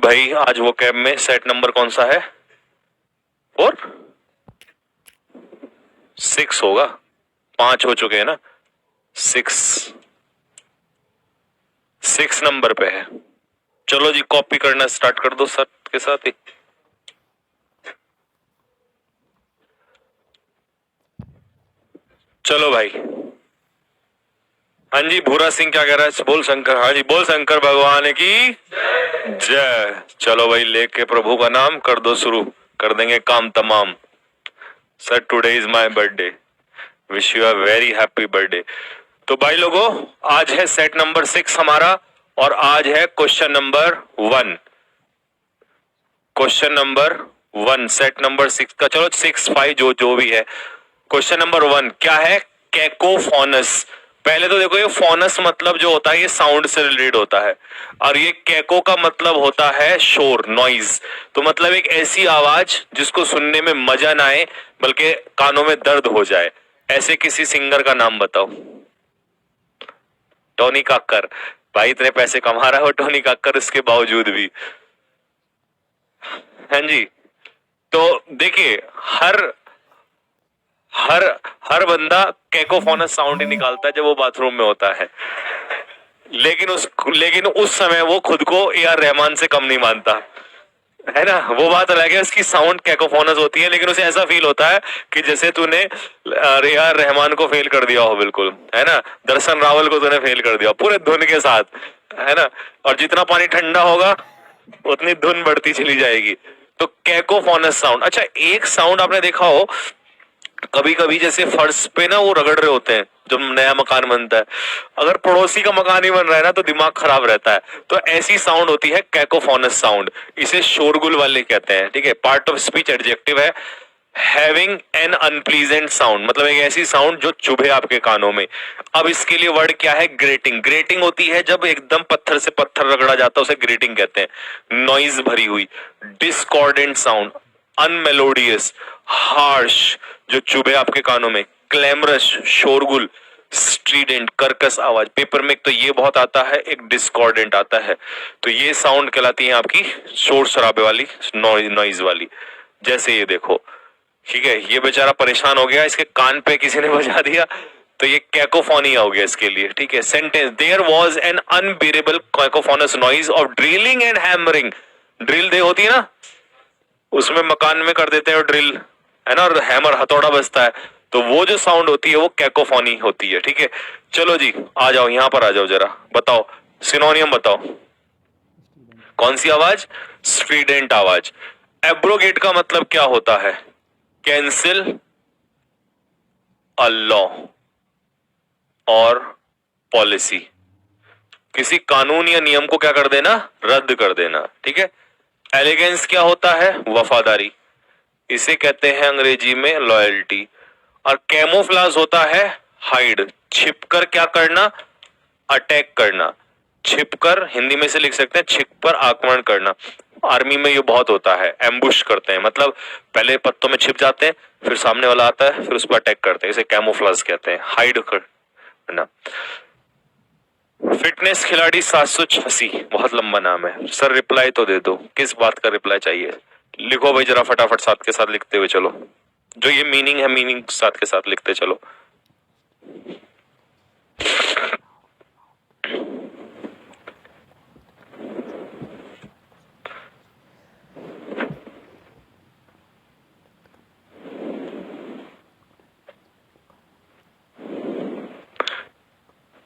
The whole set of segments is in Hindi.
भाई आज वो कैब में सेट नंबर कौन सा है? 4? 6 होगा, 5 हो चुके हैं ना। 6 नंबर पे है। चलो जी कॉपी करना स्टार्ट कर दो सर के साथ ही। चलो भाई। हाँ जी भूरा सिंह क्या कह रहा है? बोल शंकर। हाँ जी बोल शंकर भगवान की जय। चलो भाई लेके प्रभु का नाम कर दो शुरू, कर देंगे काम तमाम। Sir today is my birthday, wish you a very happy birthday. तो भाई लोगों आज है सेट नंबर 6 हमारा, और आज है question number 1। Question number 1 set number 6 का। चलो 6 5 जो जो भी है। क्वेश्चन नंबर 1 क्या है? कैकोफोनस। पहले तो देखो ये फोनस मतलब जो होता है ये साउंड से रिलेटेड होता है, और ये कैको का मतलब होता है शोर, नॉइज। तो मतलब एक ऐसी आवाज जिसको सुनने में मजा ना आए बल्कि कानों में दर्द हो जाए। ऐसे किसी सिंगर का नाम बताओ। टोनी कक्कर। भाई इतने पैसे कमा रहा है वो टोनी कक्कर, इसके बावजूद भी। हाँ जी। तो देखिए हर हर हर बंदा कैकोफोनस साउंड ही निकालता है जब वो बाथरूम में होता है, लेकिन उस समय वो खुद को ए आर रहमान से कम नहीं मानता है ना। वो बात अलग है, उसकी साउंड कैकोफोनस होती है, लेकिन उसे ऐसा फील होता है कि जैसे तूने ए आर रहमान को फेल कर दिया हो, बिल्कुल है ना। दर्शन रावल को तूने फेल कर दिया पूरे धुन के साथ, है ना। और जितना पानी ठंडा होगा उतनी धुन बढ़ती चली जाएगी। तो कैकोफोनस साउंड। अच्छा एक साउंड आपने देखा हो कभी कभी, जैसे फर्श पे ना वो रगड़ रहे होते हैं जब नया मकान बनता है, अगर पड़ोसी का मकान ही बन रहा है ना तो दिमाग खराब रहता है। तो ऐसी साउंड होती है कैकोफोनस साउंड, इसे शोरगुल वाले कहते हैं। ठीक है, पार्ट ऑफ स्पीच एडजेक्टिव है। हैविंग एन अनप्लीजेंट साउंड मतलब एक ऐसी साउंड जो चुभे आपके कानों में। अब इसके लिए वर्ड क्या है? ग्रेटिंग। ग्रेटिंग होती है जब एकदम पत्थर से पत्थर रगड़ा जाता है, उसे ग्रेटिंग कहते हैं। नॉइज भरी हुई। डिस्कॉर्डेंट साउंड, अनमेलोडियस, हार्श जो चुभे आपके कानों में। क्लैमरस शोरगुल, स्ट्रीडेंट कर्कश आवाज। पेपर में तो ये बहुत आता है, एक डिस्कॉर्डेंट आता है। तो ये साउंड कहलाती है आपकी शोर शराबे वाली, नॉइज वाली। जैसे ये देखो, ठीक है, ये बेचारा परेशान हो गया, इसके कान पे किसी ने बजा दिया, तो ये कैकोफोनी हो गया इसके लिए। ठीक है, sentence there was an unbearable cacophonous noise of drilling and hammering. Drill दे होती है ना, उसमें मकान में कर देते हैं ड्रिल, है ना, और हैमर हथौड़ा बजता है, तो वो जो साउंड होती है वो कैकोफोनी होती है। ठीक है, चलो जी आ जाओ यहां पर, आ जाओ जरा बताओ सिनोनियम बताओ। कौन सी आवाज? स्ट्रीडेंट आवाज। एब्रोगेट का मतलब क्या होता है? कैंसिल अ लॉ और पॉलिसी। किसी कानून या नियम को क्या कर देना? रद्द कर देना। ठीक है। एलिगेंस क्या होता है? वफादारी, इसे कहते हैं अंग्रेजी में लॉयल्टी। और कैमोफ्लाज होता है हाइड, छिपकर क्या करना? अटैक करना। छिपकर हिंदी में से लिख सकते हैं छिप पर आक्रमण करना। आर्मी में ये बहुत होता है, एम्बुश करते हैं, मतलब पहले पत्तों में छिप जाते हैं, फिर सामने वाला आता है, फिर उस पर अटैक करते हैं, इसे कैमोफ्लाज कहते हैं, हाइड करना। फिटनेस खिलाड़ी 786, बहुत लंबा नाम है सर, रिप्लाई तो दे दो, किस बात का रिप्लाई चाहिए? लिखो भाई जरा फटाफट, साथ के साथ लिखते हुए चलो, जो ये मीनिंग है मीनिंग साथ के साथ लिखते चलो।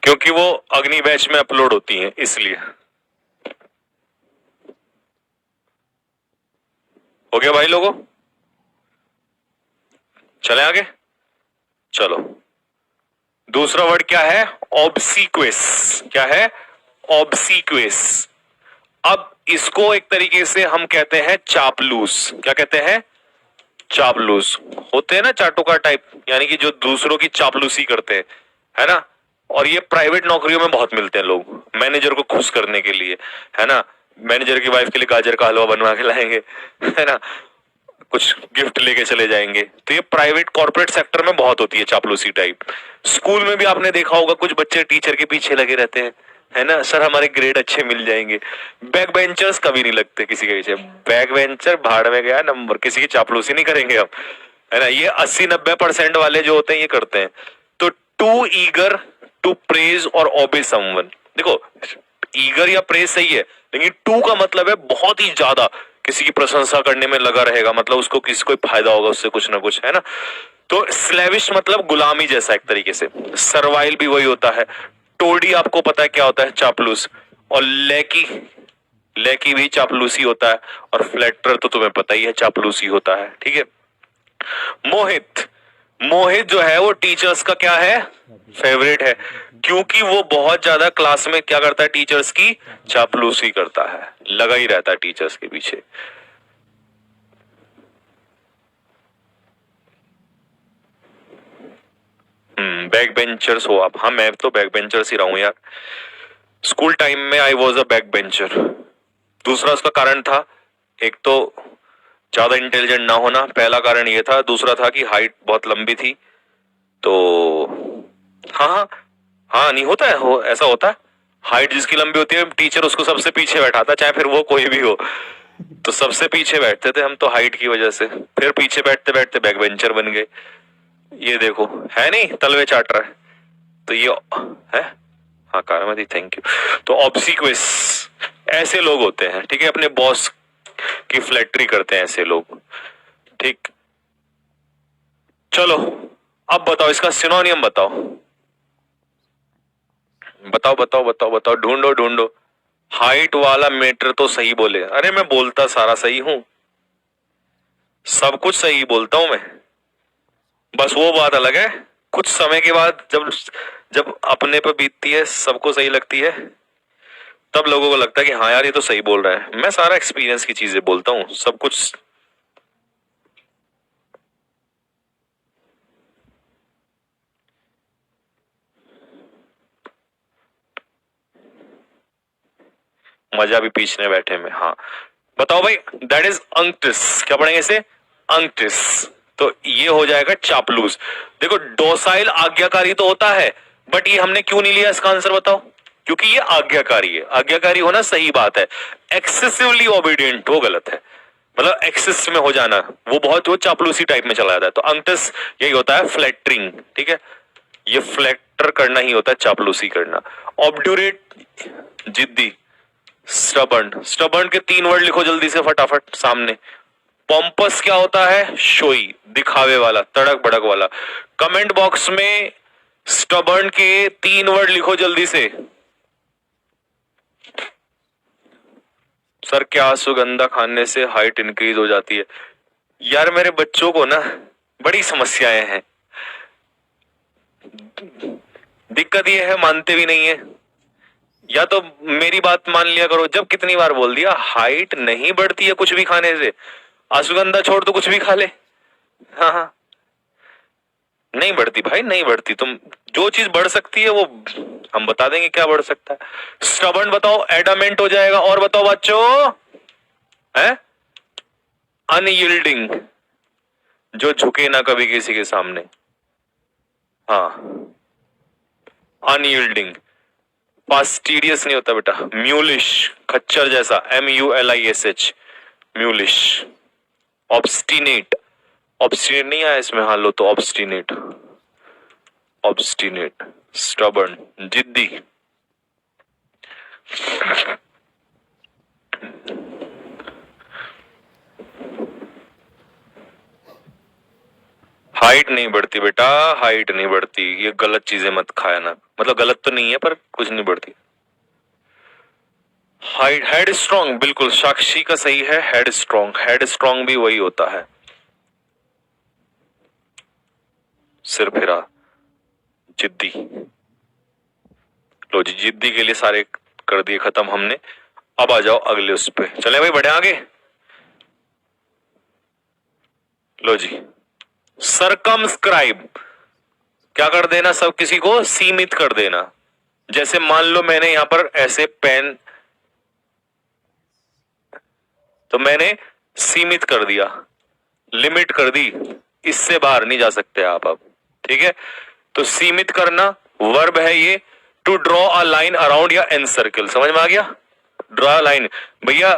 क्योंकि वो अग्नि बैच में अपलोड होती हैं इसलिए। हो गया भाई लोगों, चले आगे। चलो दूसरा वर्ड क्या है? ऑब्सीक्वेस। क्या है? ऑब्सीक्वेस। अब इसको एक तरीके से हम कहते हैं चापलूस। क्या कहते हैं? चापलूस। होते हैं ना चाटुकार टाइप, यानी कि जो दूसरों की चापलूसी करते हैं, है ना। और ये प्राइवेट नौकरियों में बहुत मिलते हैं लोग, मैनेजर को खुश करने के लिए, है ना। मैनेजर की वाइफ के लिए गाजर का हलवा बनवा के लाएंगे, है ना, कुछ गिफ्ट लेके चले जाएंगे। तो ये प्राइवेट कॉर्पोरेट सेक्टर में बहुत होती है चापलूसी टाइप। स्कूल में भी आपने देखा होगा कुछ बच्चे टीचर के पीछे लगे रहते हैं, है ना सर, हमारे ग्रेड अच्छे मिल जाएंगे। बैक बेंचर्स कभी नहीं लगते किसी के पीछे, बैक बेंचर भाड़ में गया नंबर, किसी की चापलूसी नहीं करेंगे हम, है ना। ये 80-90% वाले जो होते हैं ये करते हैं। तो टू ईगर टू प्रेज और ओबे समवन, देखो ईगर या प्रेज सही है, लेकिन टू का मतलब है बहुत ही ज्यादा किसी की प्रशंसा करने में लगा रहेगा, मतलब उसको किसी को फायदा होगा उससे कुछ ना कुछ, है ना। तो स्लेविश मतलब गुलामी जैसा एक तरीके से, सर्वाइल भी वही होता है। टोडी आपको पता है क्या होता है, चापलूस। और लेकी, लेकी भी चापलूसी होता है। और फ्लैटर तो तुम्हें पता ही है चापलूसी होता है, ठीक है। मोहित, मोहित जो है वो टीचर्स का क्या है, फेवरेट है, क्योंकि वो बहुत ज्यादा क्लास में क्या करता है, टीचर्स की चापलूसी करता है, लगा ही रहता है टीचर्स के पीछे। बैक बेंचर्स हो आप, हाँ मैं तो बैक बेंचर्स ही रहा हूं यार। स्कूल टाइम में I was a backbencher. दूसरा उसका कारण था, एक तो ज्यादा इंटेलिजेंट ना होना, पहला कारण ये था। दूसरा था कि हाइट बहुत लंबी थी, तो हाँ हाँ हाँ, नहीं होता है, ऐसा होता है। हाइट जिसकी लंबी होती है टीचर उसको सबसे पीछे बैठाता, चाहे फिर वो कोई भी हो। तो सबसे पीछे बैठते थे हम तो हाइट की वजह से, फिर पीछे बैठते बैठते बैक बेंचर बन गए। ये देखो है नहीं, तलवे चाट रहा है। तो ये है, हाँ कारामती, थैंक यू। तो ऑब्सिक्वेस ऐसे लोग होते हैं, ठीक है, अपने बॉस की फ्लैटरी करते हैं ऐसे लोग, ठीक। चलो अब बताओ इसका सिनोनियम बताओ, बताओ बताओ बताओ बताओ, ढूंढो ढूंढो। हाइट वाला मीटर तो सही बोले, अरे मैं बोलता सारा सही हूं, सब कुछ सही बोलता हूं मैं। बस वो बात अलग है, कुछ समय के बाद जब जब अपने पर बीतती है, सबको सही लगती है, तब लोगों को लगता है कि हाँ यार ये तो सही बोल रहा है। मैं सारा एक्सपीरियंस की चीजें बोलता हूँ, सब कुछ। मजा भी पीछने बैठे में, हाँ। बताओ भाई, दैट इज अंक्टिस, क्या पढ़ेंगे इसे, अंक्टिस। तो ये हो जाएगा चापलूस। देखो डोसाइल आज्ञाकारी तो होता है, बट ये हमने क्यों नहीं लिया इसका आंसर बताओ, क्योंकि ये आज्ञाकारी है। आज्ञाकारी होना सही बात है, एक्सेसिवली ओबीडियंट वो गलत है, मतलब एक्सेस में हो जाना वो बहुत, वो चापलूसी टाइप में चला जाता है। तो अंक्टिस यही होता है, फ्लैटरिंग, ठीक है। ये फ्लैटर करना ही होता है, चापलूसी करना। ऑब्ड्यूरेट जिद्दी, स्टबर्न, स्टबर्न के 3 वर्ड लिखो जल्दी से फटाफट सामने। पॉम्पस क्या होता है, शोई, दिखावे वाला, तड़क भड़क वाला। कमेंट बॉक्स में स्टबर्न के 3 वर्ड लिखो जल्दी से। सर क्या सुगंधा खाने से हाइट इंक्रीज हो जाती है? यार मेरे बच्चों को ना बड़ी समस्याएं हैं, दिक्कत ये है मानते भी नहीं है। या तो मेरी बात मान लिया करो, जब कितनी बार बोल दिया हाइट नहीं बढ़ती है कुछ भी खाने से, अश्वगंधा छोड़ तो कुछ भी खा ले। हाँ हाँ, नहीं बढ़ती भाई, नहीं बढ़ती। तुम जो चीज बढ़ सकती है वो हम बता देंगे क्या बढ़ सकता है। स्टबर्न बताओ, एडामेंट हो जाएगा। और बताओ बच्चों, है अनयील्डिंग, जो झुके ना कभी किसी के सामने, हाँ अनयील्डिंग। फास्टिडियस नहीं होता बेटा, म्यूलिश, खच्चर जैसा, MULISH, म्यूलिश। ऑब्स्टिनेट, ऑब्स्टिनेट नहीं आया इसमें, हाँ लो तो ऑब्स्टिनेट, ऑब्स्टिनेट, स्टबर्न, जिद्दी। हाइट नहीं बढ़ती बेटा, हाइट नहीं बढ़ती, ये गलत चीजें मत खाया ना, मतलब गलत तो नहीं है पर कुछ नहीं बढ़ती। हाइट, हेड स्ट्रॉन्ग, बिल्कुल साक्षी का सही है, हेड स्ट्रॉन्ग, हेड स्ट्रॉन्ग भी वही होता है, सिर फिरा, जिद्दी। लो जी, जिद्दी के लिए सारे कर दिए खत्म हमने। अब आ जाओ अगले उस पे, चले भाई बढ़े आगे। लो जी, सरकमस्क्राइब, क्या कर देना, सब किसी को सीमित कर देना। जैसे मान लो मैंने यहां पर ऐसे पेन, तो मैंने सीमित कर दिया, लिमिट कर दी, इससे बाहर नहीं जा सकते आप अब, ठीक है। तो सीमित करना वर्ब है ये। To draw a line around या एन सर्कल, समझ में आ गया? ड्रॉ लाइन, भैया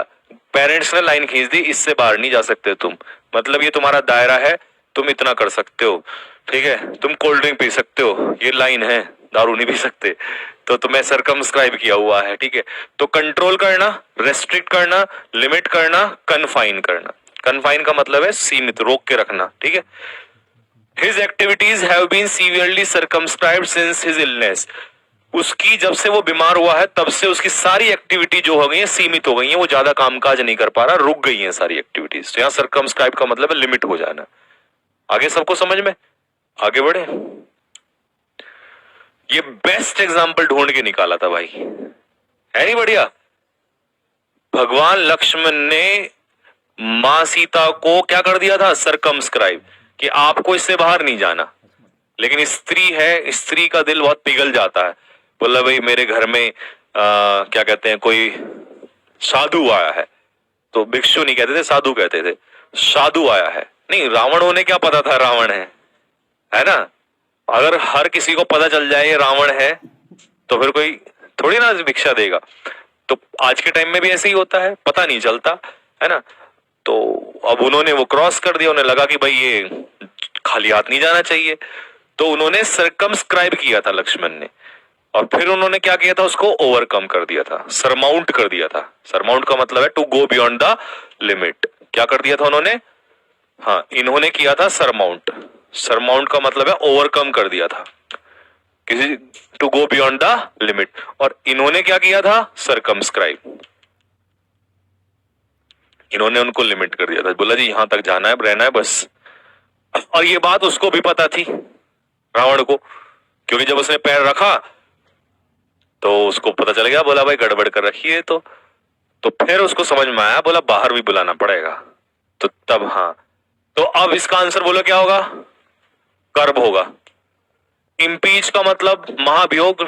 पेरेंट्स ने लाइन खींच दी, इससे बाहर नहीं जा सकते तुम, मतलब ये तुम्हारा दायरा है, तुम इतना कर सकते हो, ठीक है? तुम कोल्ड ड्रिंक पी सकते हो, ये लाइन है, दारू नहीं पी सकते, तो तुम्हें सरकमस्क्राइब किया हुआ है, ठीक है? तो कंट्रोल करना, रेस्ट्रिक्ट करना, लिमिट करना, कन्फाइन करना। कन्फाइन का मतलब है सीमित, रोक के रखना, ठीक है? His activities have been severely circumscribed since his illness. उसकी जब से वो बीमार हुआ है तब से उसकी सारी एक्टिविटी जो हो गई है सीमित हो गई है, वो ज्यादा कामकाज नहीं कर पा रहा, रुक गई है सारी एक्टिविटीज। तो यहाँ सर्कमस्क्राइब का मतलब है लिमिट हो जाना। आगे सबको समझ में? आगे बढ़े। ये बेस्ट एग्जाम्पल ढूंढ के निकाला था भाई, है नहीं बढ़िया? भगवान लक्ष्मण ने मां सीता को क्या कर दिया था? सर्कमस्क्राइब, कि आपको इससे बाहर नहीं जाना। लेकिन स्त्री है, स्त्री का दिल बहुत पिघल जाता है, बोला भाई मेरे घर में क्या कहते हैं, कोई साधु आया है, तो भिक्षु नहीं कहते थे, साधु कहते थे, साधु आया है। नहीं, रावण होने क्या पता था रावण है ना? अगर हर किसी को पता चल जाए ये रावण है तो फिर कोई थोड़ी ना भिक्षा देगा। तो आज के टाइम में भी ऐसे ही होता है, पता नहीं चलता, है ना? तो अब उन्होंने वो क्रॉस कर दिया, उन्हें लगा कि भाई ये खाली हाथ नहीं जाना चाहिए, तो उन्होंने सरकमस्क्राइब किया था लक्ष्मण ने, और फिर उन्होंने क्या किया था? उसको ओवरकम कर दिया था, सरमाउंट कर दिया था। सरमाउंट का मतलब है to go beyond the limit. क्या कर दिया था उन्होंने? हाँ, इन्होंने किया था सरमाउंट। सरमाउंट का मतलब है ओवरकम कर दिया था किसी, to go beyond the limit. और इन्होंने क्या किया था? सरकमस्क्राइब। इन्होंने उनको लिमिट कर दिया था, बोला जी यहां तक जाना है, रहना है बस। और ये बात उसको भी पता थी, रावण को, क्योंकि जब उसने पैर रखा तो उसको पता चल गया, बोला भाई गड़बड़ कर रखी है। तो फिर उसको समझ में आया, बोला बाहर भी बुलाना पड़ेगा। तो तब हाँ, तो अब इसका आंसर बोलो क्या होगा? कर्ब होगा। इम्पीच का मतलब महाभियोग,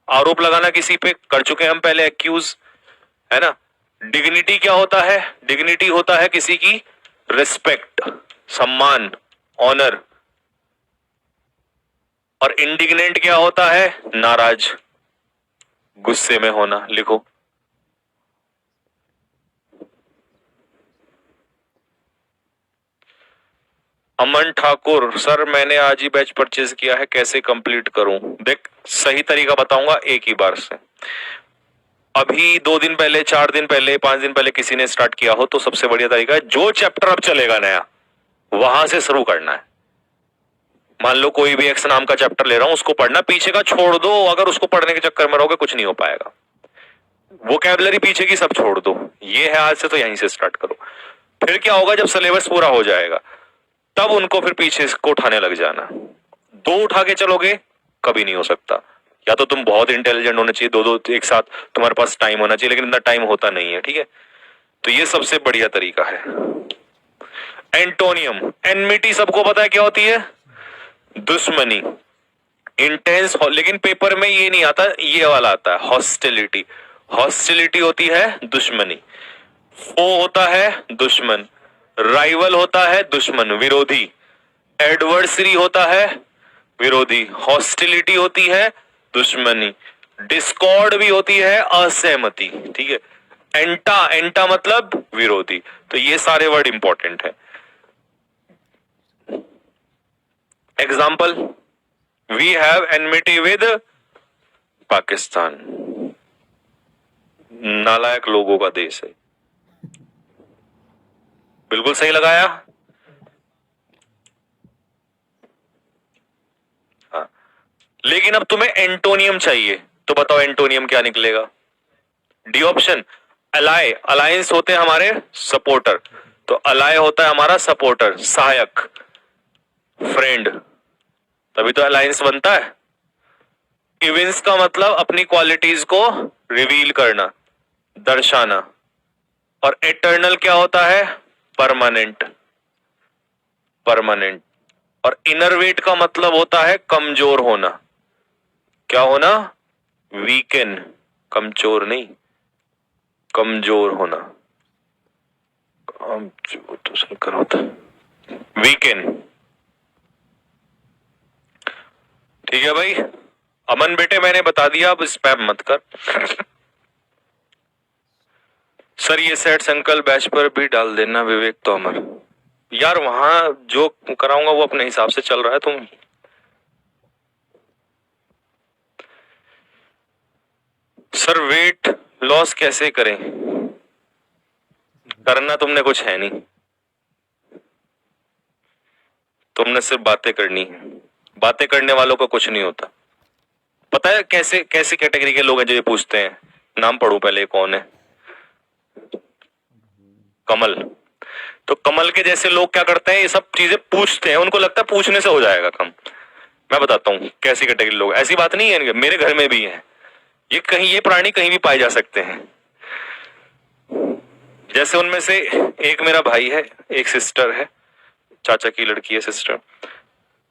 आरोप लगाना किसी पे, कर चुके हम पहले एक्यूज, है ना? डिग्निटी क्या होता है? डिग्निटी होता है किसी की रिस्पेक्ट, सम्मान, ऑनर। और इंडिग्नेंट क्या होता है? नाराज, गुस्से में होना। लिखो। अमन ठाकुर, सर मैंने आज ही बैच परचेज किया है, कैसे कंप्लीट करूं? देख, सही तरीका बताऊंगा एक ही बार से। अभी 2 दिन पहले, 4 दिन पहले, 5 दिन पहले किसी ने स्टार्ट किया हो तो सबसे बढ़िया तरीका है, जो चैप्टर अब चलेगा नया वहां से शुरू करना है। मान लो कोई भी एक्स नाम का चैप्टर ले रहा हूं, उसको पढ़ना, पीछे का छोड़ दो। अगर उसको पढ़ने के चक्कर में रहोगे कुछ नहीं हो पाएगा। वोकैबुलरी पीछे की सब छोड़ दो, ये है आज से, तो यहीं से स्टार्ट करो। फिर क्या होगा? जब सिलेबस पूरा हो जाएगा तब उनको फिर पीछे को उठाने लग जाना। 2 उठा के चलोगे कभी नहीं हो सकता। या तो तुम बहुत इंटेलिजेंट होने चाहिए, 2 एक साथ तुम्हारे पास टाइम होना चाहिए, लेकिन इतना टाइम होता नहीं है, ठीक है? तो ये सबसे बढ़िया तरीका है। एंटोनियम, एनमिटी सबको पता है क्या होती है? दुश्मनी, इंटेंस। लेकिन पेपर में ये नहीं आता, ये वाला आता है हॉस्टिलिटी। हॉस्टिलिटी होती है दुश्मनी। फो होता है दुश्मन, राइवल होता है दुश्मन, विरोधी। एडवर्सरी होता है विरोधी, हॉस्टिलिटी होती है दुश्मनी, डिस्कॉर्ड भी होती है असहमति, ठीक है? एंटा, एंटा मतलब विरोधी। तो ये सारे वर्ड इंपॉर्टेंट है। Example, we have enmity with Pakistan, नालायक लोगों का देश है। बिल्कुल सही लगाया। हाँ, लेकिन अब तुम्हें एंटोनियम चाहिए, तो बताओ एंटोनियम क्या निकलेगा? डी ऑप्शन, अलाय। अलायंस होते हैं हमारे सपोर्टर, तो अलाय होता है हमारा सपोर्टर, सहायक, फ्रेंड, तभी तो अलायंस बनता है। इविंस का मतलब अपनी क्वालिटीज को रिवील करना, दर्शाना। और एटर्नल क्या होता है? Permanent, permanent. और इनरवेट का मतलब होता है कमजोर होना। क्या होना? वीकन, कमजोर नहीं, कमजोर होना। कमजोर तो सरकर होता है, वीकन। ठीक है भाई, अमन बेटे मैंने बता दिया, अब स्पैम मत कर। सर ये सेट संकल बैच पर भी डाल देना, विवेक तोमर। यार वहां जो कराऊंगा वो अपने हिसाब से चल रहा है। तुम सर वेट लॉस कैसे करें? करना तुमने कुछ है नहीं, तुमने सिर्फ बातें करनी है। बातें करने वालों को कुछ नहीं होता। पता है कैसे कैसे कैटेगरी के लोग हैं जो ये पूछते हैं? नाम पढ़ू पहले, कौन है? कमल। तो कमल के जैसे लोग क्या करते हैं, ये सब चीजें पूछते हैं, उनको लगता है पूछने से हो जाएगा कम। मैं बताता हूँ कैसी कैटेगरी लोग, ऐसी बात नहीं है, मेरे घर में भी है ये। कहीं ये प्राणी कहीं भी पाए जा सकते हैं। जैसे उनमें से एक मेरा भाई है, एक सिस्टर है, चाचा की लड़की है सिस्टर।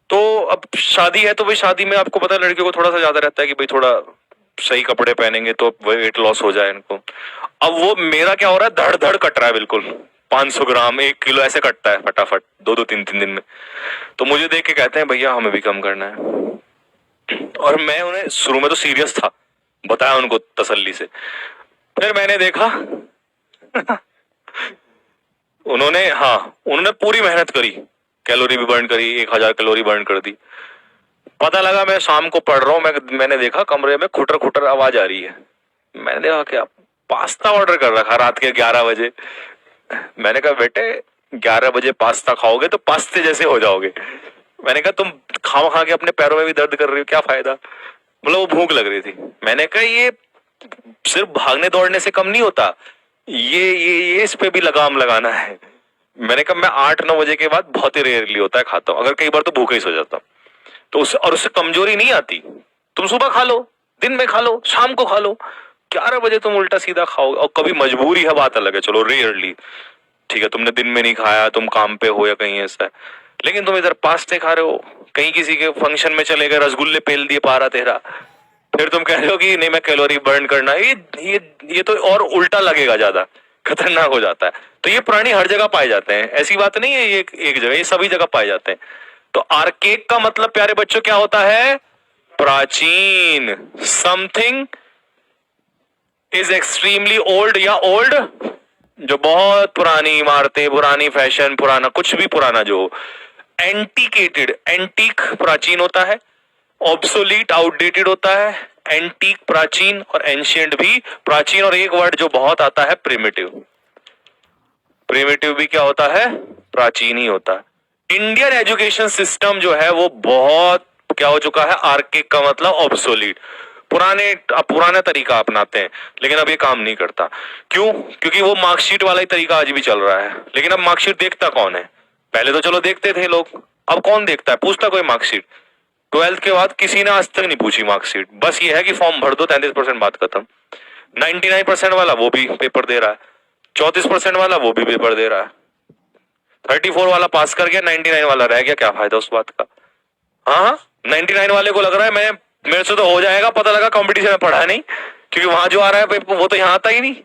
तो अब शादी है तो भाई शादी में आपको पता है लड़कियों को थोड़ा सा ज्यादा रहता है कि भाई थोड़ा सही कपड़े पहनेंगे तो वेट लॉस हो जाए इनको। अब वो मेरा क्या हो रहा है, धड़ धड़ कट रहा है बिल्कुल, 500 ग्राम 1 किलो ऐसे कटता है फटाफट 2-2 3-3 दिन में। तो मुझे देख के कहते हैं भैया हमें भी कम करना है। और मैं उन्हें शुरू में तो सीरियस था, बताया उनको तसल्ली से। फिर मैंने देखा उन्होंने पूरी मेहनत करी, कैलोरी भी बर्न करी, 1000 कैलोरी बर्न कर दी। पता लगा मैं शाम को पढ़ रहा हूँ, मैंने देखा कमरे में खुटर खुटर आवाज आ रही है। मैंने देखा क्या, पास्ता ऑर्डर कर रखा रात के 11 बजे। मैंने कहा बेटे 11 बजे पास्ता खाओगे तो पास्ते जैसे हो जाओगे। मैंने कहा तुम खा खा के अपने पैरों में भी दर्द कर रही हो, क्या फायदा? मतलब वो भूख लग रही थी। मैंने कहा ये सिर्फ भागने दौड़ने से कम नहीं होता, ये इस पे भी लगाम लगाना है। मैंने कहा मैं 8-9 बजे के बाद बहुत ही रेयरली होता है खाता हूँ, अगर कई बार तो भूखे ही सो जाता हूँ। तो उससे कमजोरी नहीं आती। तुम सुबह खा लो, दिन में खा लो, शाम को खा लो, 11 बजे तुम उल्टा सीधा खाओ। और कभी मजबूरी है बात अलग है, चलो रेयरली ठीक है, तुमने दिन में नहीं खाया, तुम काम पे हो या कहीं ऐसा है, लेकिन तुम इधर पास्ते खा रहे हो, कहीं किसी के फंक्शन में चले गए, रसगुल्ले पेल दिए 12-13, फिर तुम कह रहे हो कि नहीं मैं कैलोरी बर्न करना है। ये तो और उल्टा लगेगा, ज्यादा खतरनाक हो जाता है। तो ये प्राणी हर जगह पाए जाते हैं, ऐसी बात नहीं है ये एक जगह, ये सभी जगह पाए जाते हैं। तो आर्केक का मतलब प्यारे बच्चों क्या होता है? प्राचीन। समथिंग इज एक्सट्रीमली ओल्ड या ओल्ड, जो बहुत पुरानी इमारतें, पुरानी फैशन, पुराना कुछ भी पुराना जो। एंटीकेटेड, एंटीक प्राचीन होता है, ऑब्सोलीट आउटडेटेड होता है, एंटीक प्राचीन और एंशियंट भी प्राचीन। और एक वर्ड जो बहुत आता है प्रिमिटिव, प्रिमिटिव भी क्या होता है? प्राचीन ही होता है। इंडियन एजुकेशन सिस्टम जो है वो बहुत क्या हो चुका है? आर्किक का मतलब ऑब्सोलीट, पुराना तरीका अपनाते हैं, लेकिन अब ये काम नहीं करता। क्यों? क्योंकि वो मार्कशीट वाला ही तरीका आज भी चल रहा है। लेकिन अब मार्कशीट देखता कौन है? पहले तो चलो देखते थे लोग, अब कौन देखता है? पूछता कोई मार्कशीट? 12th के बाद किसी ने आज तक नहीं पूछी मार्कशीट। बस ये है कि फॉर्म भर दो, 33% बात खत्म। 99% वाला वो भी पेपर दे रहा है, 34% वाला वो भी पेपर दे रहा है, 34 वाला पास कर गया, 99 वाला रह गया, क्या फायदा उस बात का? हाँ, 99 वाले को लग रहा है मैं मेरे से तो हो जाएगा, पता लगा कंपटीशन में पढ़ा नहीं, क्योंकि वहां जो आ रहा है पेपर वो तो यहाँ आता ही नहीं।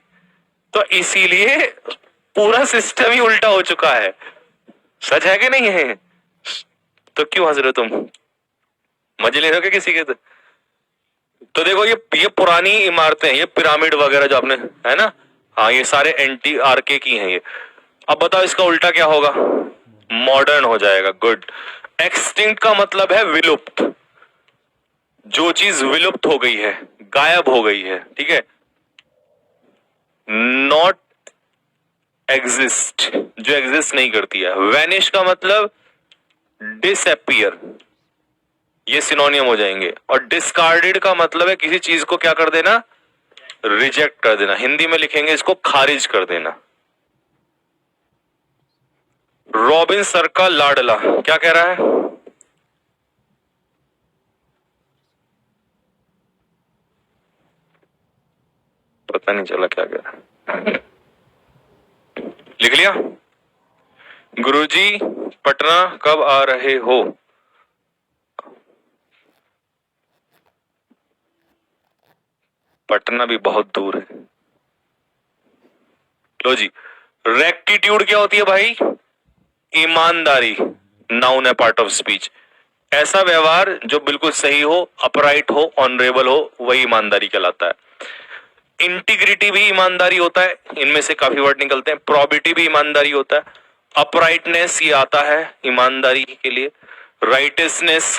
तो इसीलिए पूरा सिस्टम ही उल्टा हो चुका है। सच है कि नहीं है? तो क्यों हंस रहे हो तुम? मजे ले रहे हो क्या किसी के? तो देखो ये पुरानी इमारतें हैं, ये पिरामिड वगैरह जो आपने, है ना, हाँ ये सारे एंटी आरके की हैं ये। अब बताओ इसका उल्टा क्या होगा? मॉडर्न हो जाएगा। गुड। एक्सटिंक्ट का मतलब है विलुप्त, जो चीज विलुप्त हो गई है, गायब हो गई है, ठीक है। नॉट एग्जिस्ट, जो एग्जिस्ट नहीं करती है। वैनिश का मतलब डिसअपियर, ये सिनोनियम हो जाएंगे। और डिस्कार्डेड का मतलब है किसी चीज को क्या कर देना? रिजेक्ट कर देना। हिंदी में लिखेंगे इसको खारिज कर देना। रॉबिन सर का लाडला क्या कह रहा है? पता नहीं चला क्या कह रहा है। लिख लिया? गुरुजी पटना कब आ रहे हो? पटना भी बहुत दूर है। लो जी, रेक्टिट्यूड क्या होती है भाई? ईमानदारी। नाउन है, पार्ट ऑफ स्पीच। ऐसा व्यवहार जो बिल्कुल सही हो, अपराइट हो, ऑनरेबल हो, वही ईमानदारी कहलाता है। इंटीग्रिटी भी ईमानदारी होता है, इनमें से काफी वर्ड निकलते हैं। प्रॉबिटी भी ईमानदारी होता है। अपराइटनेस ये आता है ईमानदारी के लिए। राइटियसनेस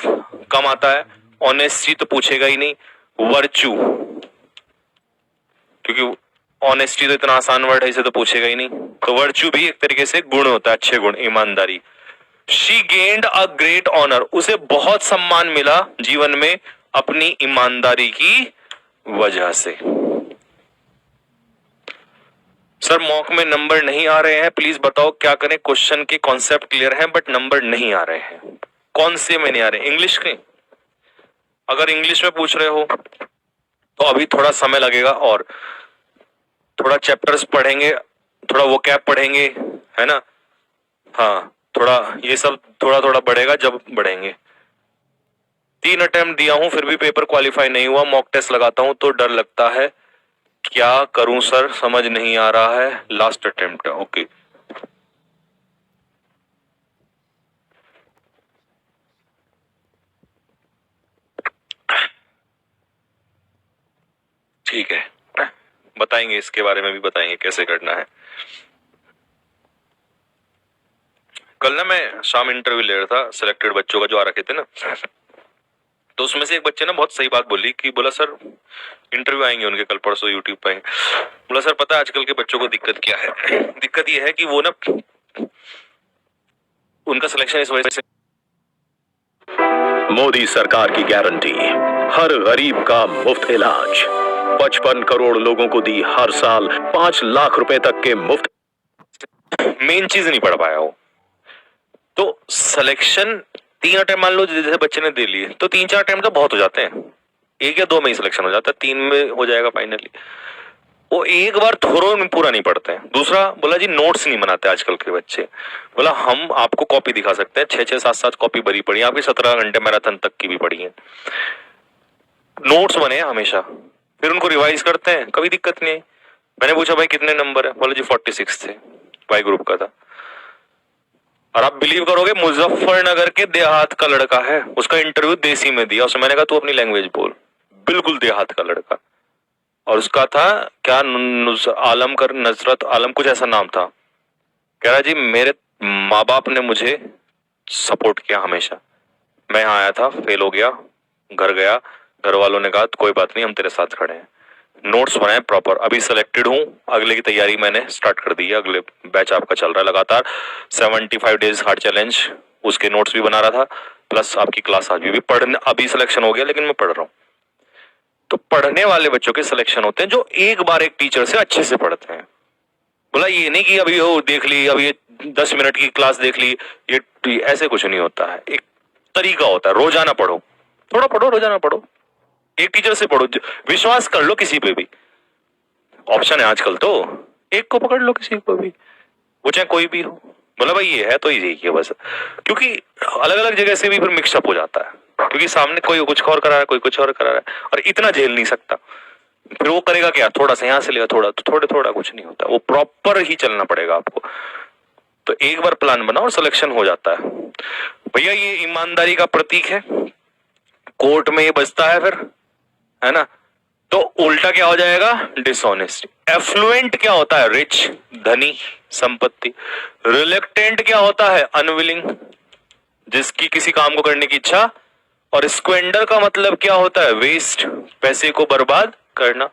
कम आता है। ऑनेस्टी तो पूछेगा ही नहीं। वर्चू, क्योंकि ऑनेस्टी तो इतना आसान वर्ड है, इसे तो पूछेगा ही नहीं। तो वर्चू भी एक तरीके से गुण होता है, अच्छे गुण, ईमानदारी। She gained a great honour, उसे बहुत सम्मान मिला जीवन में अपनी ईमानदारी की वजह से। सर मॉक में नंबर नहीं आ रहे हैं, प्लीज बताओ क्या करें। क्वेश्चन के कॉन्सेप्ट क्लियर हैं बट नंबर नहीं आ रहे हैं। कौन से में नहीं आ रहे? इंग्लिश के? अगर इंग्लिश में पूछ रहे हो तो अभी थोड़ा समय लगेगा, और थोड़ा चैप्टर्स पढ़ेंगे, थोड़ा वोकैब पढ़ेंगे, है ना। हाँ, थोड़ा ये सब थोड़ा थोड़ा बढ़ेगा जब बढ़ेंगे। 3 अटेम्प्ट दिया हूं फिर भी पेपर क्वालिफाई नहीं हुआ। मॉक टेस्ट लगाता हूं तो डर लगता है, क्या करूं सर, समझ नहीं आ रहा है। लास्ट अटेम्प्ट है, ओके। ठीक है, बताएंगे इसके बारे में भी, बताएंगे कैसे करना है। कल ना मैं शाम इंटरव्यू ले रहा था सिलेक्टेड बच्चों का जो आ रखे थे ना, तो उसमें से एक बच्चे ने बहुत सही बात बोली कि बोला सर इंटरव्यू आएंगे उनके कल परसों यूट्यूब पे। बोला सर पता है आजकल के बच्चों को दिक्कत क्या है? दिक्कत ये है कि वो ना, उनका सिलेक्शन इस वजह से। मोदी सरकार की गारंटी, हर गरीब का मुफ्त इलाज। 55 करोड़ लोगों को दी हर साल 5 लाख रुपए तक के मुफ्त। मेन चीज नहीं पढ़ पाया हो तो सिलेक्शन 3 अटेम्प्ट मान लो जैसे बच्चे ने दे लिए, तो 3-4 अटेम्प्ट तो बहुत हो जाते हैं। 1 या 2 में ही सिलेक्शन हो जाता है, 3 में हो जाएगा फाइनली। वो एक बार थोड़ा में पूरा नहीं पढ़ते हैं। दूसरा बोला जी नोट्स नहीं बनाते आजकल के बच्चे। बोला हम आपको कॉपी दिखा सकते हैं, 6-6, 7-7 कॉपी भरी पड़ी है आपकी, 17 घंटे मैराथन तक की भी पड़ी है। नोट्स बने हमेशा, फिर उनको रिवाइज करते हैं, कभी दिक्कत नहीं है। मैंने पूछा भाई कितने नंबर है? बोला जी 46 थे, वाई ग्रुप का था। और आप बिलीव करोगे मुजफ्फरनगर के देहात का लड़का है, उसका इंटरव्यू देसी में दिया। उसमें मैंने कहा तू अपनी लैंग्वेज बोल, बिल्कुल देहात का लड़का। और उसका था क्या, आलम कर, नजरत आलम, कुछ ऐसा नाम था। कह रहा जी मेरे माँ बाप ने मुझे सपोर्ट किया हमेशा। मैं यहाँ आया था, फेल हो गया, घर गया, घर वालों ने कहा कोई बात नहीं हम तेरे साथ खड़े हैं। नोट्स बनाए प्रॉपर, अभी सिलेक्टेड हूँ, अगले की तैयारी मैंने स्टार्ट कर दी है। अगले बैच आपका चल रहा है लगातार 75 डेज हार्ड चैलेंज, उसके नोट्स भी बना रहा था, प्लस आपकी क्लास आज भी पढ़ने। अभी सिलेक्शन हो गया लेकिन मैं पढ़ रहा हूँ। तो पढ़ने वाले बच्चों के सिलेक्शन होते हैं जो एक बार एक टीचर से अच्छे से पढ़ते हैं। बोला ये नहीं कि अभी हो देख ली, अभी ये 10 मिनट की क्लास देख ली, ये ऐसे कुछ नहीं होता है। एक तरीका होता है, रोजाना पढ़ो, थोड़ा पढ़ो, रोजाना पढ़ो, एक टीचर से पढ़ो, विश्वास कर लो किसी पे भी। ऑप्शन है आजकल तो, एक को पकड़ लो, किसी को भी, वो चाहे कोई भी हो। बोला भाई ये है तो ये है बस, क्योंकि अलग अलग जगह से भी फिर मिक्सअप हो जाता है, क्योंकि सामने कोई कुछ और करा रहा है, कोई कुछ और करा रहा है, और इतना झेल नहीं सकता। फिर वो करेगा क्या, थोड़ा सा यहाँ से लेगा, थोड़ा तो थोड़े थोड़ा कुछ नहीं होता, वो प्रॉपर ही चलना पड़ेगा आपको। तो एक बार प्लान बनाओ और सिलेक्शन हो जाता है। भैया ये ईमानदारी का प्रतीक है, कोर्ट में ये बजता है फिर, है ना। तो उल्टा क्या हो जाएगा, डिसऑनेस्ट। एफ्लुएंट क्या होता है, रिच, धनी, संपत्ति। रिलेक्टेंट क्या होता है, अनविलिंग, जिसकी किसी काम को करने की इच्छा। और स्क्वेंडर का मतलब क्या होता है, वेस्ट, पैसे को बर्बाद करना।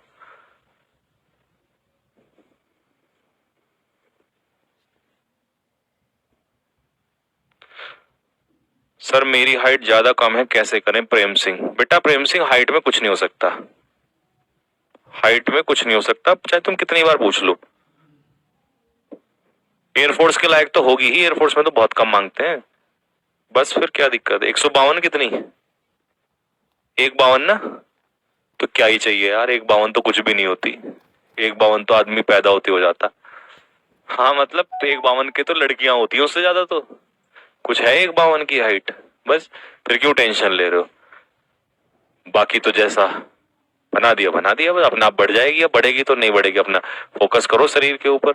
सर मेरी हाइट ज्यादा कम है, कैसे करें? प्रेम सिंह, बेटा प्रेम सिंह हाइट में कुछ नहीं हो सकता, हाइट में कुछ नहीं हो सकता, चाहे तुम कितनी बार पूछ लो। एयरफोर्स के लायक तो होगी ही, एयरफोर्स में तो बहुत कम मांगते हैं। बस फिर क्या दिक्कत है, 152 कितनी है, 152 ना, तो क्या ही चाहिए यार, 152 तो कुछ भी नहीं होती, 152 तो आदमी पैदा होते हो जाता। हाँ मतलब 152 के तो लड़कियां होती है उससे ज्यादा, तो कुछ है 152 की हाइट, बस। फिर क्यों टेंशन ले रहे हो, बाकी तो जैसा बना दिया बना दिया, बस अपना आप बढ़ जाएगी, या बढ़ेगी तो नहीं बढ़ेगी, अपना फोकस करो शरीर के ऊपर।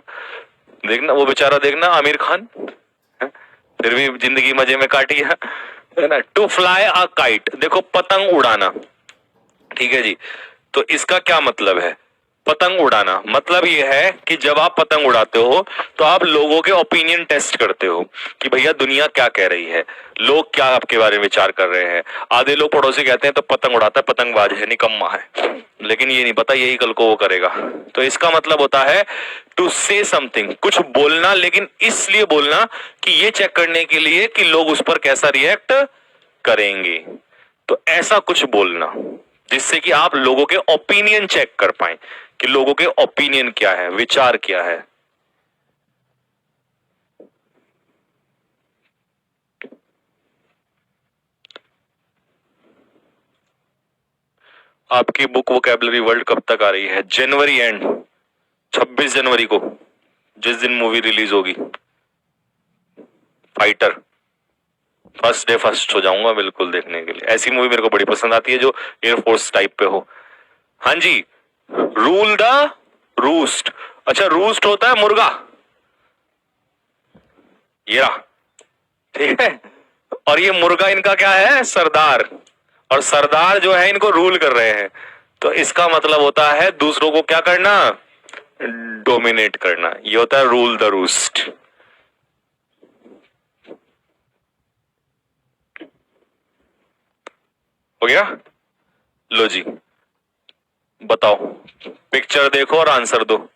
देखना वो बेचारा, देखना आमिर खान, फिर भी जिंदगी मजे में काटी है, है ना। टू फ्लाई अ काइट, देखो पतंग उड़ाना, ठीक है जी। तो इसका क्या मतलब है? पतंग उड़ाना मतलब यह है कि जब आप पतंग उड़ाते हो तो आप लोगों के ओपिनियन टेस्ट करते हो कि भैया दुनिया क्या कह रही है, लोग क्या आपके बारे में विचार कर रहे हैं। आधे लोग पड़ोसी कहते हैं तो पतंग उड़ाता है, पतंगबाज है, निकम्मा है, लेकिन ये नहीं पता यही कल को वो करेगा। तो इसका मतलब होता है टू से समथिंग, कुछ बोलना, लेकिन इसलिए बोलना कि ये चेक करने के लिए कि लोग उस पर कैसा रिएक्ट करेंगे। तो ऐसा कुछ बोलना जिससे कि आप लोगों के ओपिनियन चेक कर पाए कि लोगों के ओपिनियन क्या है, विचार क्या है। आपकी बुक वोकैबुलरी वर्ल्ड कब तक आ रही है? जनवरी एंड, 26 जनवरी को, जिस दिन मूवी रिलीज होगी फाइटर, फर्स्ट डे फर्स्ट हो जाऊंगा बिल्कुल देखने के लिए। ऐसी मूवी मेरे को बड़ी पसंद आती है जो एयरफोर्स टाइप पे हो। हाँ जी, रूल द रूस्ट। अच्छा, रूस्ट होता है मुर्गा, ये रहा, ठीक है। और ये मुर्गा इनका क्या है? सरदार। और सरदार जो है इनको रूल कर रहे हैं। तो इसका मतलब होता है दूसरों को क्या करना? डोमिनेट करना। ये होता है रूल द रूस्ट। हो गया? लो जी, बताओ, पिक्चर देखो और आंसर दो।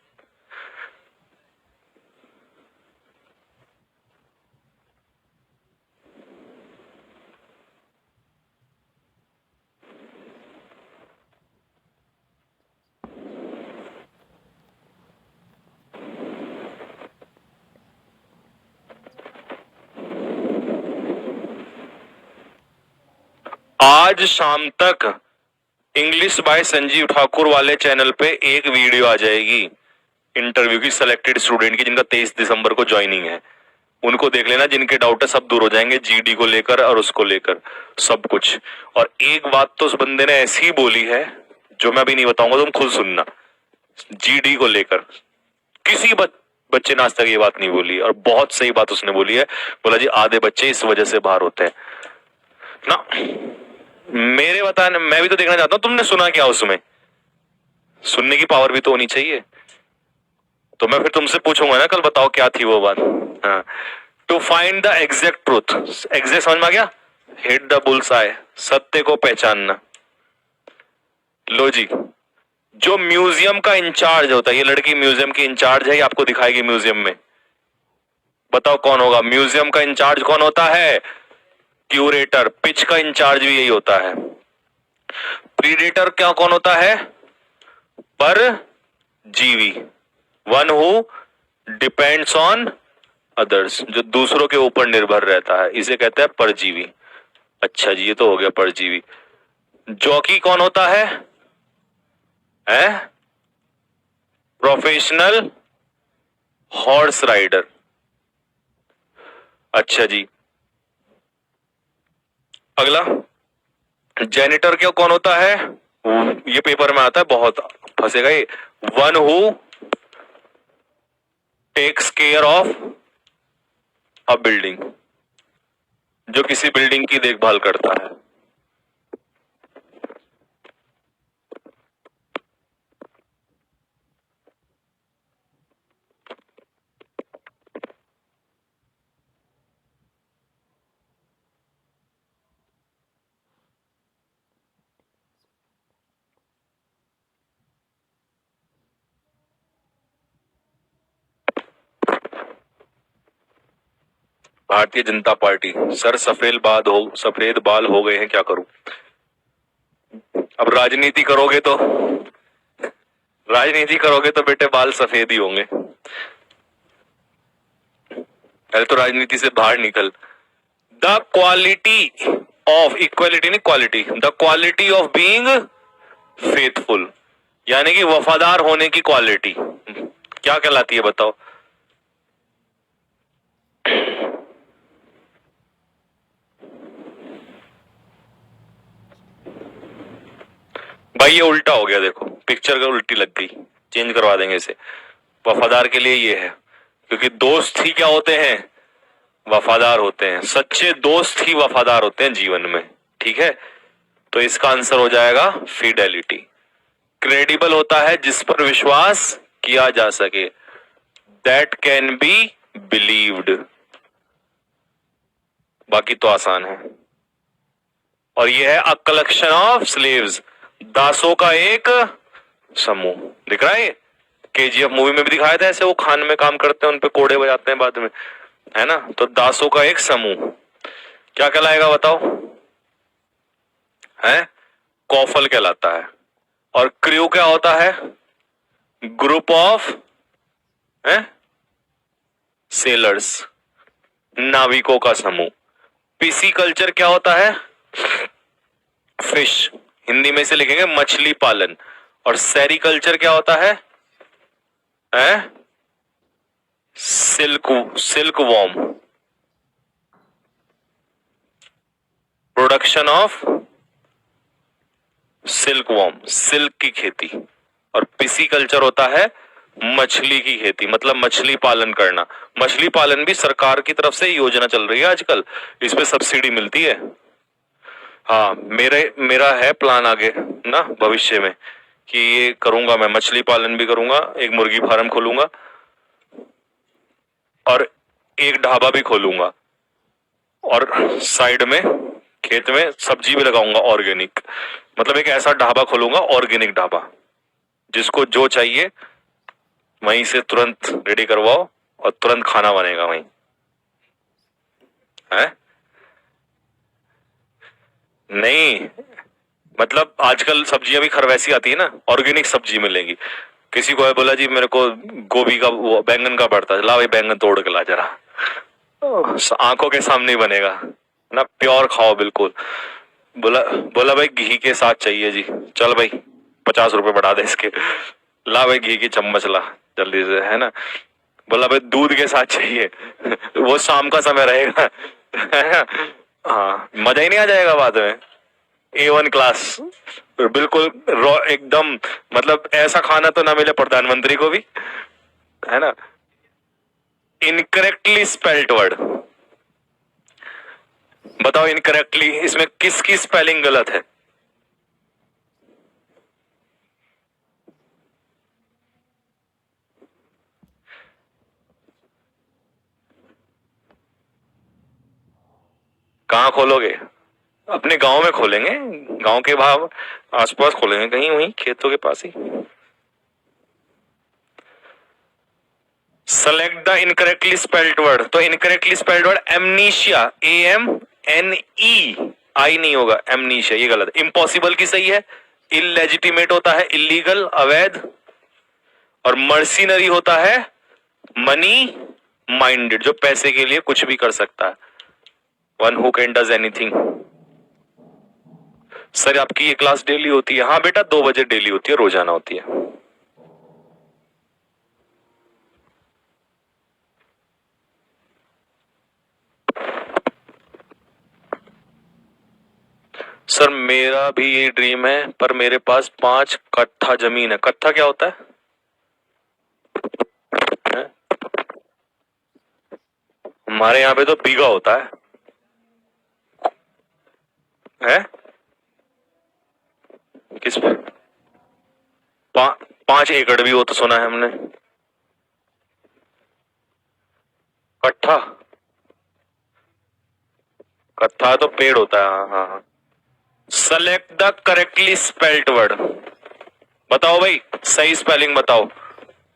आज शाम तक इंग्लिश बाय संजीव ठाकुर वाले चैनल पे एक वीडियो आ जाएगी इंटरव्यू की, सिलेक्टेड स्टूडेंट की जिनका 23 दिसंबर को ज्वाइनिंग है। उनको देख लेना, जिनके डाउट है सब दूर हो जाएंगे, जीडी को लेकर और उसको लेकर सब कुछ। और एक बात तो उस बंदे ने ऐसी बोली है जो मैं अभी नहीं बताऊंगा, तुम खुद सुनना। जीडी को लेकर किसी बच्चे ने आज तक ये बात नहीं बोली, और बहुत सही बात उसने बोली है। बोला जी आधे बच्चे इस वजह से बाहर होते हैं ना। मेरे बताने, मैं भी तो देखना चाहता हूं तुमने सुना क्या उसमें। सुनने की पावर भी तो होनी चाहिए। तो मैं फिर तुमसे पूछूंगा ना कल, बताओ क्या थी वो बात। हाँ, to find the exact truth, exact समझ में आ गया? हिट द बुल्स आई, सत्य को पहचानना। लो जी, जो म्यूजियम का इंचार्ज होता है, ये लड़की म्यूजियम की इंचार्ज है, ये आपको दिखाएगी म्यूजियम में। बताओ कौन होगा म्यूजियम का इंचार्ज? कौन होता है? क्यूरेटर। पिच का इंचार्ज भी यही होता है। प्रीडेटर क्या कौन होता है? पर जीवी, one who depends on others, जो दूसरों के ऊपर निर्भर रहता है, इसे कहते हैं परजीवी। अच्छा जी, ये तो हो गया परजीवी। जॉकी कौन होता है? Professional horse rider. अच्छा जी, अगला जेनिटर क्या कौन होता है? ये पेपर में आता है, बहुत फंसेगा ये। One who takes care of a building, जो किसी बिल्डिंग की देखभाल करता है। भारतीय जनता पार्टी। सर सफेद बाल हो गए हैं, क्या करूं? अब राजनीति करोगे तो बेटे बाल सफेद ही होंगे। पहले तो राजनीति से बाहर निकल। द क्वालिटी ऑफ, इक्वालिटी नहीं quality, the quality of being faithful, यानी कि वफादार होने की क्वालिटी क्या कहलाती है बताओ? भाई ये उल्टा हो गया, देखो पिक्चर का उल्टी लग गई, चेंज करवा देंगे इसे। वफादार के लिए ये है, क्योंकि दोस्त ही क्या होते हैं? वफादार होते हैं, सच्चे दोस्त ही वफादार होते हैं जीवन में, ठीक है। तो इसका आंसर हो जाएगा फिडेलिटी। क्रेडिबल होता है जिस पर विश्वास किया जा सके, दैट कैन बी बिलीव्ड। बाकी तो आसान है। और यह है अ कलेक्शन ऑफ स्लेव्स, दासों का एक समूह। दिख रहा है, केजीएफ मूवी में भी दिखाया था ऐसे, वो खान में काम करते हैं, उनपे कोड़े बजाते हैं बाद में, है ना। तो दासों का एक समूह क्या कहलाएगा बताओ? है कौफल कहलाता है। और क्रू क्या होता है? ग्रुप ऑफ सेलर्स, नाविकों का समूह। पीसी कल्चर क्या होता है? फिश, हिंदी में से लिखेंगे मछली पालन। और सेरिकल्चर क्या होता है? Silk worm, production of silk worm, silk की खेती। और पिसी कल्चर होता है मछली की खेती, मतलब मछली पालन करना। मछली पालन भी सरकार की तरफ से योजना चल रही है आजकल, इस पे सब्सिडी मिलती है। हाँ, मेरा है प्लान आगे ना भविष्य में कि ये करूंगा, मैं मछली पालन भी करूंगा, एक मुर्गी फार्म खोलूंगा और एक ढाबा भी खोलूंगा, और साइड में खेत में सब्जी भी लगाऊंगा ऑर्गेनिक। मतलब एक ऐसा ढाबा खोलूंगा, ऑर्गेनिक ढाबा, जिसको जो चाहिए वहीं से तुरंत रेडी करवाओ और तुरंत खाना बनेगा वहीं, है? नहीं, मतलब आजकल सब्जियां भी खरवैसी आती है ना, ऑर्गेनिक सब्जी मिलेगी। किसी को है बोला जी मेरे को गोभी का वो बैंगन का पड़ता है, ला भाई बैंगन तोड़ के ला जरा, आंखों के सामने ही बनेगा ना, प्योर खाओ बिल्कुल। बोला बोला भाई घी के साथ चाहिए जी, चल भाई 50 रुपए बढ़ा दे इसके, ला भाई घी की चम्मच ला जल्दी से, है ना। बोला भाई दूध के साथ चाहिए, वो शाम का समय रहेगा, है ना। हाँ, मजा ही नहीं आ जाएगा बाद में। A1 क्लास बिल्कुल रॉ एकदम, मतलब ऐसा खाना तो ना मिले प्रधानमंत्री को भी, है ना। इनकरेक्टली स्पेल्ड वर्ड बताओ, इनकरेक्टली इसमें किसकी स्पेलिंग गलत है? कहां खोलोगे? अपने गांव में खोलेंगे, गांव के भाव आसपास खोलेंगे, कहीं वहीं खेतों के पास ही। Select the incorrectly spelled word, तो incorrectly spelled word amnesia, AMNE, I नहीं होगा, एमनीशिया, ये गलत। इम्पॉसिबल की सही है, इलेजिटिमेट होता है इलीगल, अवैध। और मर्सिनरी होता है मनी माइंडेड, जो पैसे के लिए कुछ भी कर सकता है, one who can does anything. Sir आपकी ये क्लास डेली होती है? हाँ बेटा, 2 बजे डेली होती है, रोजाना होती है। सर मेरा भी ये ड्रीम है, पर मेरे पास 5 कट्ठा जमीन है। कट्ठा क्या होता है? हमारे यहाँ पे तो बीघा होता है? किस पे? 5 एकड़ भी हो तो सुना है हमने। कट्ठा, कट्ठा तो पेड़ होता है। हाँ हाँ हाँ। Select the correctly spelled word, बताओ भाई, सही स्पेलिंग बताओ,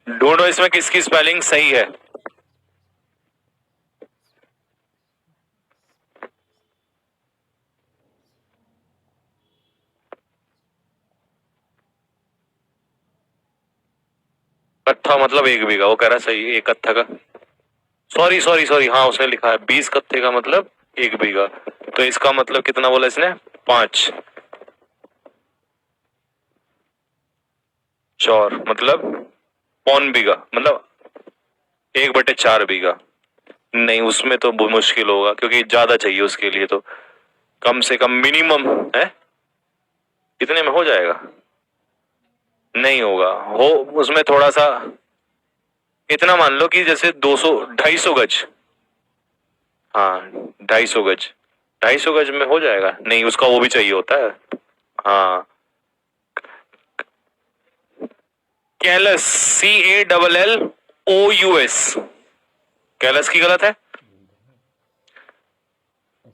ढूंढो इसमें किसकी स्पेलिंग सही है। कट्ठा मतलब 1 बीघा, वो कह रहा है सही 1 कट्ठा का। सॉरी सॉरी सॉरी, हाँ उसने लिखा है 20 कट्ठे का मतलब 1 बीघा। तो इसका मतलब कितना बोला इसने? 5 चौर मतलब पौन बीघा, मतलब 1/4 बीघा। नहीं, उसमें तो बहुत मुश्किल होगा, क्योंकि ज्यादा चाहिए उसके लिए, तो कम से कम मिनिमम है, कितने में हो जाएगा? नहीं होगा, हो उसमें थोड़ा सा, इतना मान लो कि जैसे 200 250 गज, हाँ 250 गज, 250 गज में हो जाएगा। नहीं उसका वो भी चाहिए होता है। हाँ कैलस, CALLOUS, कैलस की गलत है।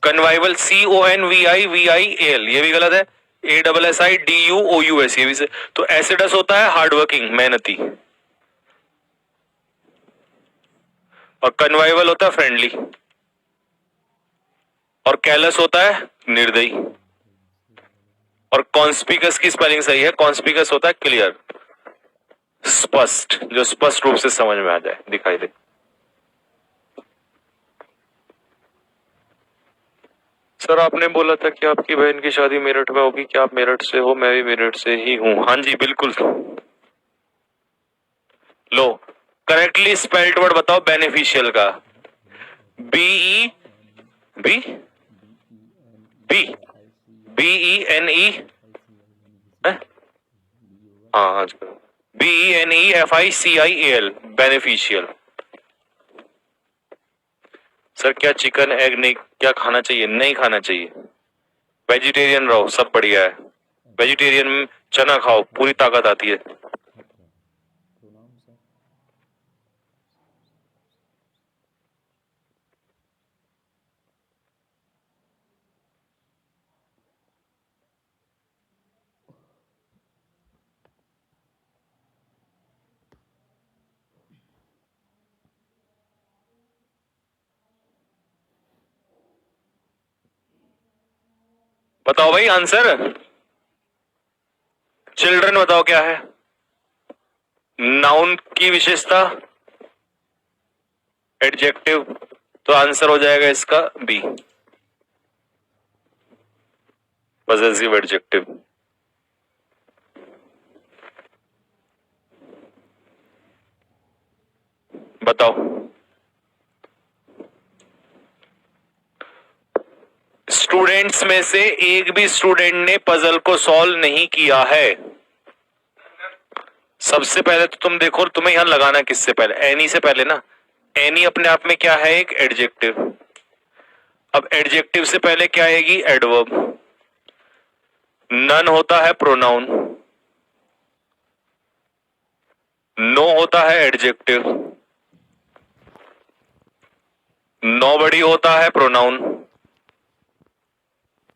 कन्वाइवल, CONVIVIAL, ये भी गलत है। ASSIDUOUS, ये भी से। तो एसिडस होता है हार्डवर्किंग, मेहनती, और कन्वाइवल होता है फ्रेंडली, और कैलस होता है निर्दयी। और कॉन्स्पिकस की स्पेलिंग सही है, कॉन्स्पिकस होता है क्लियर, स्पष्ट, जो स्पष्ट रूप से समझ में आ जाए, दिखाई दे। सर आपने बोला था कि आपकी बहन की शादी मेरठ में होगी, क्या आप मेरठ से हो? मैं भी मेरठ से ही हूँ। हाँ जी बिल्कुल। लो करेक्टली स्पेल्ड वर्ड बताओ बेनिफिशियल का। BE, बी बी BENE, हाँ आजकल BENEFICIAL, बेनिफिशियल। सर क्या चिकन एग नहीं क्या खाना चाहिए? नहीं खाना चाहिए, वेजिटेरियन रहो, सब बढ़िया है। वेजिटेरियन में चना खाओ, पूरी ताकत आती है। बताओ भाई आंसर। चिल्ड्रन बताओ क्या है? नाउन की विशेषता एडजेक्टिव, तो आंसर हो जाएगा इसका बी, पॉजेसिव एडजेक्टिव। बताओ स्टूडेंट्स में से एक भी स्टूडेंट ने पजल को सॉल्व नहीं किया है। सबसे पहले तो तुम देखो तुम्हें यहां लगाना किससे पहले, एनी से पहले ना। एनी अपने आप में क्या है? एक एडजेक्टिव। अब एडजेक्टिव से पहले क्या आएगी? एडवर्ब। नन होता है प्रोनाउन, नो होता है एडजेक्टिव, नोबडी होता है प्रोनाउन।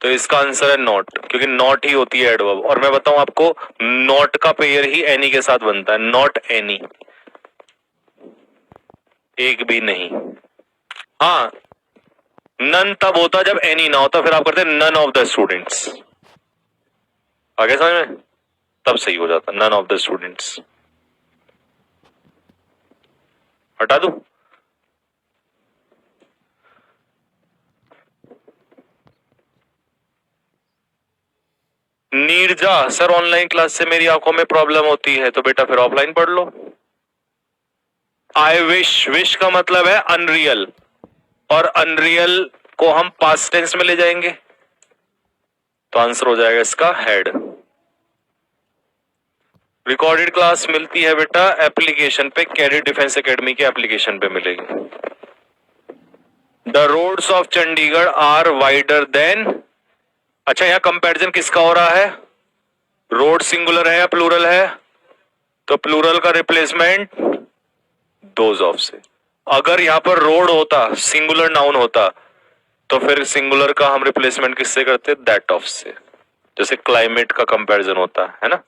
तो इसका आंसर है नॉट, क्योंकि नॉट ही होती है एडवर्ब। और मैं बताऊं आपको, नॉट का पेयर ही एनी के साथ बनता है, नॉट एनी, एक भी नहीं। हाँ नन तब होता जब एनी ना होता, फिर आप करते नन ऑफ द स्टूडेंट्स, आगे समझ में, तब सही हो जाता नन ऑफ द स्टूडेंट्स। हटा दूं? नीरजा, सर ऑनलाइन क्लास से मेरी आंखों में प्रॉब्लम होती है, तो बेटा फिर ऑफलाइन पढ़ लो। आई विश, विश का मतलब है अनरियल, और अनरियल को हम पास्ट टेंस में ले जाएंगे, तो आंसर हो जाएगा इसका हेड। रिकॉर्डेड क्लास मिलती है बेटा एप्लीकेशन पे, कैडेट डिफेंस एकेडमी के एप्लीकेशन पे मिलेगी। The roads of Chandigarh are wider than, अच्छा यहां कंपैरिजन किसका हो रहा है? रोड सिंगुलर है या प्लूरल है? तो प्लूरल का रिप्लेसमेंट दोज ऑफ से। अगर यहां पर रोड होता, सिंगुलर नाउन होता, तो फिर सिंगुलर का हम रिप्लेसमेंट किससे करते? दैट ऑफ से, जैसे क्लाइमेट का कंपैरिजन होता है ना।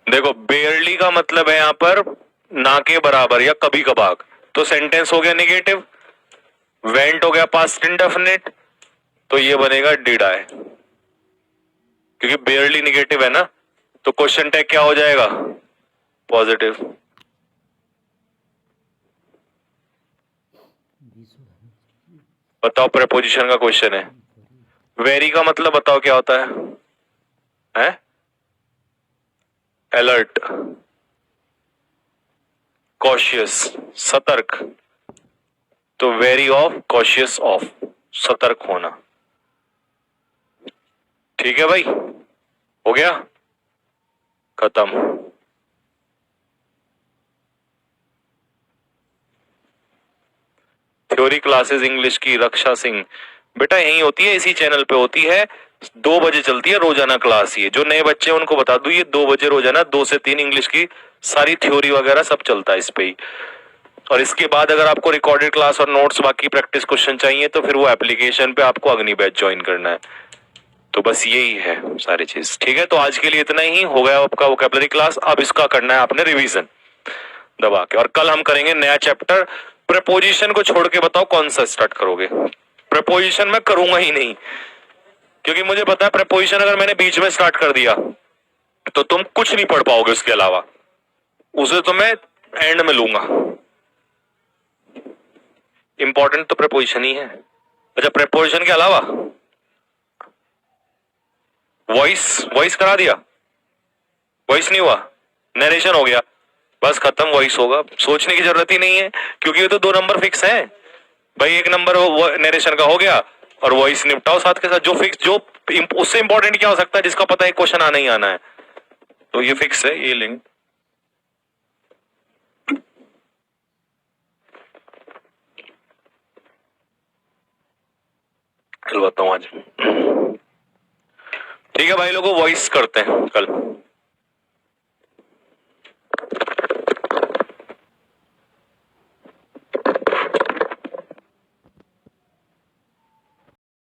देखो बेयरली का मतलब है यहां पर ना के बराबर या कभी कभार, तो सेंटेंस हो गया नेगेटिव। वेंट हो गया पास्ट इंडेफिनिट, तो ये बनेगा डिड आई, क्योंकि बेयरली नेगेटिव है ना, तो क्वेश्चन टैग क्या हो जाएगा? पॉजिटिव। बताओ, प्रेपोजिशन का क्वेश्चन है। वेरी का मतलब बताओ क्या होता है? हैं? अलर्ट, कॉशियस, सतर्क। तो वेरी ऑफ, कॉशियस ऑफ, सतर्क होना। ठीक है भाई, हो गया, खत्म। थ्योरी क्लासेस इंग्लिश की रक्षा सिंह बेटा यही होती है, इसी चैनल पे होती है। 2 बजे चलती है रोजाना क्लास। ये जो नए बच्चे हैं उनको बता दूं, ये 2 बजे रोजाना 2 से 3 इंग्लिश की सारी थ्योरी वगैरह सब चलता है इस पे ही। और इसके बाद अगर आपको रिकॉर्डेड क्लास और नोट्स बाकी प्रैक्टिस क्वेश्चन चाहिए तो फिर वो एप्लीकेशन पे आपको अग्नि बैच ज्वाइन करना है। तो बस यही है सारी चीज। ठीक है, तो आज के लिए इतना ही हो गया आपका वोकैबुलरी क्लास। अब इसका करना है आपने रिवीजन दबा के, और कल हम करेंगे नया चैप्टर। प्रपोजिशन को छोड़ के बताओ कौन सा स्टार्ट करोगे? प्रपोजिशन मैं करूंगा ही नहीं, क्योंकि मुझे पता है प्रपोजिशन अगर मैंने बीच में स्टार्ट कर दिया तो तुम कुछ नहीं पढ़ पाओगे उसके अलावा। उसे तो मैं एंड में लूंगा। इंपॉर्टेंट तो प्रपोजिशन ही है। अच्छा, प्रपोजिशन के अलावा वॉइस, वॉइस करा दिया? वॉइस नहीं हुआ, नरेशन हो गया, बस खत्म। वॉइस होगा, सोचने की जरूरत ही नहीं है, क्योंकि ये तो 2 नंबर फिक्स है भाई। एक नंबर नरेशन का हो गया और वॉइस निपटाओ साथ के साथ। जो फिक्स, जो उससे इंपॉर्टेंट क्या हो सकता है जिसका पता है क्वेश्चन आना ही आना है? तो ये फिक्स है, ये लिंक। कल बताऊं आज। ठीक है भाई लोगों, वॉइस करते हैं कल।